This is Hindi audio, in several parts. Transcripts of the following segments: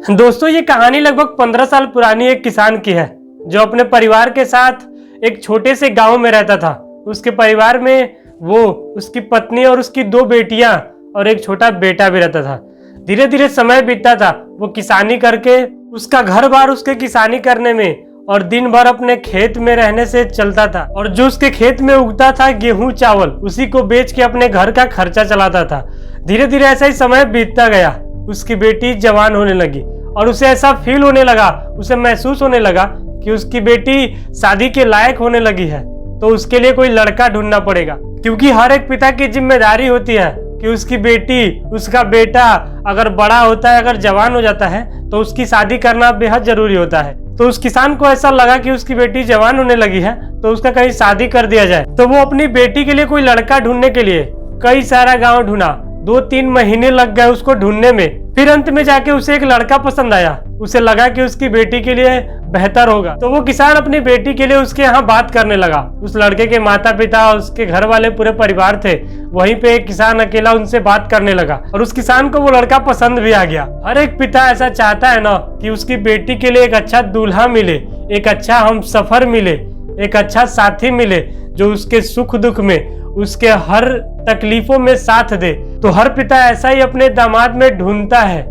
दोस्तों ये कहानी लगभग 15 साल पुरानी एक किसान की है जो अपने परिवार के साथ एक छोटे से गांव में रहता था। उसके परिवार में वो, उसकी पत्नी और उसकी 2 बेटियां और एक छोटा बेटा भी रहता था। धीरे धीरे समय बीतता था, वो किसानी करके उसका घर बार उसके किसानी करने में और दिन भर अपने खेत में रहने से चलता था और जो उसके खेत में उगता था गेहूं चावल उसी को बेच के अपने घर का खर्चा चलाता था। धीरे धीरे ऐसा ही समय बीतता गया। उसकी बेटी जवान होने लगी और उसे ऐसा फील होने लगा, उसे महसूस होने लगा कि उसकी बेटी शादी के लायक होने लगी है, तो उसके लिए कोई लड़का ढूंढना पड़ेगा। क्योंकि हर एक पिता की जिम्मेदारी होती है कि उसकी बेटी, उसका बेटा अगर बड़ा होता है, अगर जवान हो जाता है तो उसकी शादी करना बेहद जरूरी होता है। तो उस किसान को ऐसा लगा कि उसकी बेटी जवान होने लगी है तो उसका कहीं शादी कर दिया जाए। तो वो अपनी बेटी के लिए कोई लड़का ढूंढने के लिए कई सारा गांव ढूंढा। 2-3 महीने लग गए उसको ढूंढने में। फिर अंत में जाके उसे एक लड़का पसंद आया। उसे लगा कि उसकी बेटी के लिए बेहतर होगा, तो वो किसान अपनी बेटी के लिए उसके यहाँ बात करने लगा। उस लड़के के माता पिता और उसके घर वाले पूरे परिवार थे, वहीं पे एक किसान अकेला उनसे बात करने लगा और उस किसान को वो लड़का पसंद भी आ गया। हर एक पिता ऐसा चाहता है ना कि उसकी बेटी के लिए एक अच्छा दूल्हा मिले, एक अच्छा हमसफर मिले, एक अच्छा साथी मिले जो उसके सुख दुख में, उसके हर तकलीफों में साथ दे। तो हर पिता ऐसा ही अपने दामाद में ढूंढता है,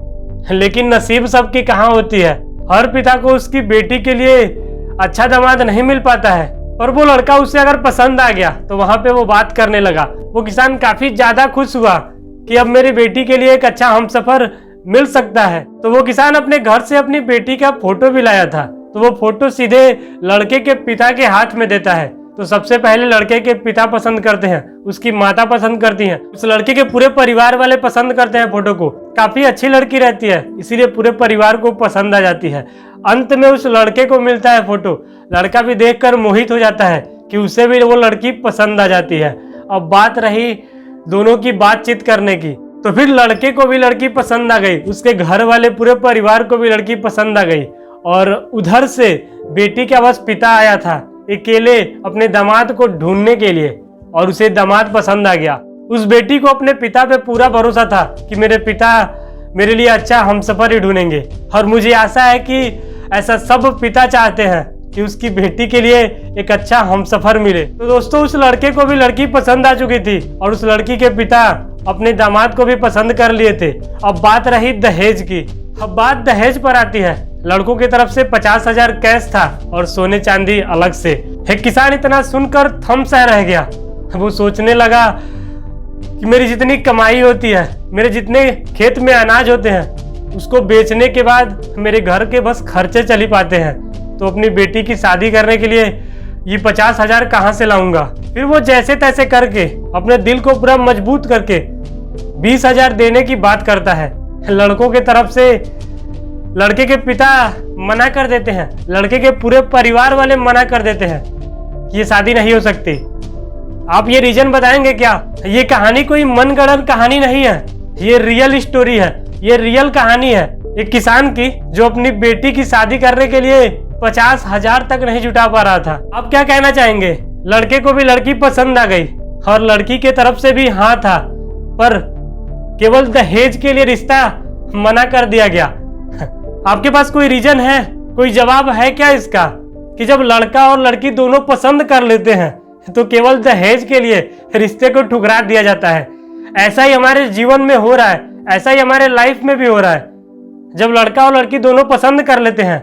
लेकिन नसीब सबकी कहाँ होती है। हर पिता को उसकी बेटी के लिए अच्छा दामाद नहीं मिल पाता है। और वो लड़का उसे अगर पसंद आ गया तो वहां पे वो बात करने लगा। वो किसान काफी ज्यादा खुश हुआ कि अब मेरी बेटी के लिए एक अच्छा हमसफर मिल सकता है। तो वो किसान अपने घर से अपनी बेटी का फोटो भी लाया था। तो वो फोटो सीधे लड़के के पिता के हाथ में देता है। तो सबसे पहले लड़के के पिता पसंद करते हैं, उसकी माता पसंद करती हैं, उस लड़के के पूरे परिवार वाले पसंद करते हैं फोटो को। काफी अच्छी लड़की रहती है, इसीलिए पूरे परिवार को पसंद आ जाती है। अंत में उस लड़के को मिलता है फोटो। लड़का भी देखकर मोहित हो जाता है कि उसे भी वो लड़की पसंद आ जाती है। अब बात रही दोनों की बातचीत करने की, तो फिर लड़के को भी लड़की पसंद आ गई, उसके घर वाले पूरे परिवार को भी लड़की पसंद आ गई। और उधर से बेटी का बस पिता आया था अकेले अपने दामाद को ढूंढने के लिए और उसे दामाद पसंद आ गया। उस बेटी को अपने पिता पे पूरा भरोसा था कि मेरे पिता मेरे लिए अच्छा हमसफर ही ढूंढेंगे। और मुझे आशा है कि ऐसा सब पिता चाहते हैं कि उसकी बेटी के लिए एक अच्छा हमसफर मिले। तो दोस्तों उस लड़के को भी लड़की पसंद आ चुकी थी और उस लड़की के पिता अपने दामाद को भी पसंद कर लिए थे। अब बात रही दहेज की। अब बात दहेज पर आती है। लड़कों की तरफ से 50,000 कैश था और सोने चांदी अलग से। एक किसान इतना सुनकर थम सा रह गया। वो सोचने लगा कि मेरी जितनी कमाई होती है, मेरे जितने खेत में अनाज होते हैं, उसको बेचने के बाद मेरे घर के बस खर्चे चल ही पाते हैं, तो अपनी बेटी की शादी करने के लिए ये 50,000 कहाँ से लाऊंगा। फिर वो जैसे तैसे करके अपने दिल को पूरा मजबूत करके 20,000 देने की बात करता है। लड़कों के तरफ से लड़के के पिता मना कर देते हैं, लड़के के पूरे परिवार वाले मना कर देते हैं कि ये शादी नहीं हो सकती। आप ये रीजन बताएंगे क्या? ये कहानी कोई मनगढ़ंत कहानी नहीं है, ये रियल स्टोरी है, ये रियल कहानी है एक किसान की जो अपनी बेटी की शादी करने के लिए 50,000 तक नहीं जुटा पा रहा था। आप क्या कहना चाहेंगे? लड़के को भी लड़की पसंद आ गई और लड़की के तरफ से भी हाँ था, पर केवल दहेज के लिए रिश्ता मना कर दिया गया। आपके पास कोई रीजन है, कोई जवाब है क्या इसका कि जब लड़का और लड़की दोनों पसंद कर लेते हैं तो केवल दहेज के लिए रिश्ते को ठुकरा दिया जाता है? ऐसा ही हमारे जीवन में हो रहा है, ऐसा ही हमारे लाइफ में भी हो रहा है। जब लड़का और लड़की दोनों पसंद कर लेते हैं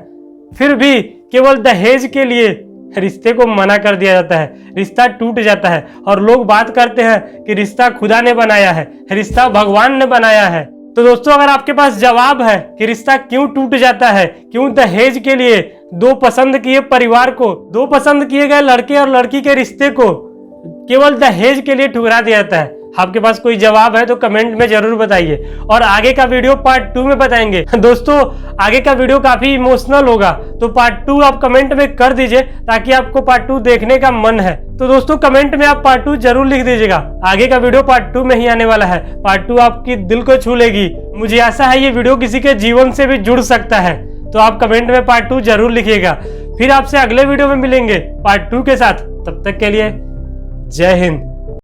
फिर भी केवल दहेज के लिए रिश्ते को मना कर दिया जाता है, रिश्ता टूट जाता है और लोग बात करते हैं कि रिश्ता खुदा ने बनाया है, रिश्ता भगवान ने बनाया है। तो दोस्तों अगर आपके पास जवाब है कि रिश्ता क्यों टूट जाता है, क्यों दहेज के लिए दो पसंद किए परिवार को, दो पसंद किए गए लड़के और लड़की के रिश्ते को केवल दहेज के लिए ठुकरा दिया जाता है, आपके पास कोई जवाब है तो कमेंट में जरूर बताइए और आगे का वीडियो पार्ट 2 में बताएंगे। दोस्तों आगे का वीडियो काफी इमोशनल होगा, तो पार्ट 2 आप कमेंट में कर दीजिए ताकि आपको पार्ट 2 देखने का मन है। तो दोस्तों कमेंट में आप पार्ट 2 जरूर लिख दीजिएगा। आगे का वीडियो पार्ट 2 में ही आने वाला है। पार्ट 2 आपकी दिल को छू लेगी। मुझे आशा है ये वीडियो किसी के जीवन से भी जुड़ सकता है, तो आप कमेंट में पार्ट 2 जरूर लिखिएगा। फिर आपसे अगले वीडियो में मिलेंगे पार्ट 2 के साथ। तब तक के लिए जय हिंद।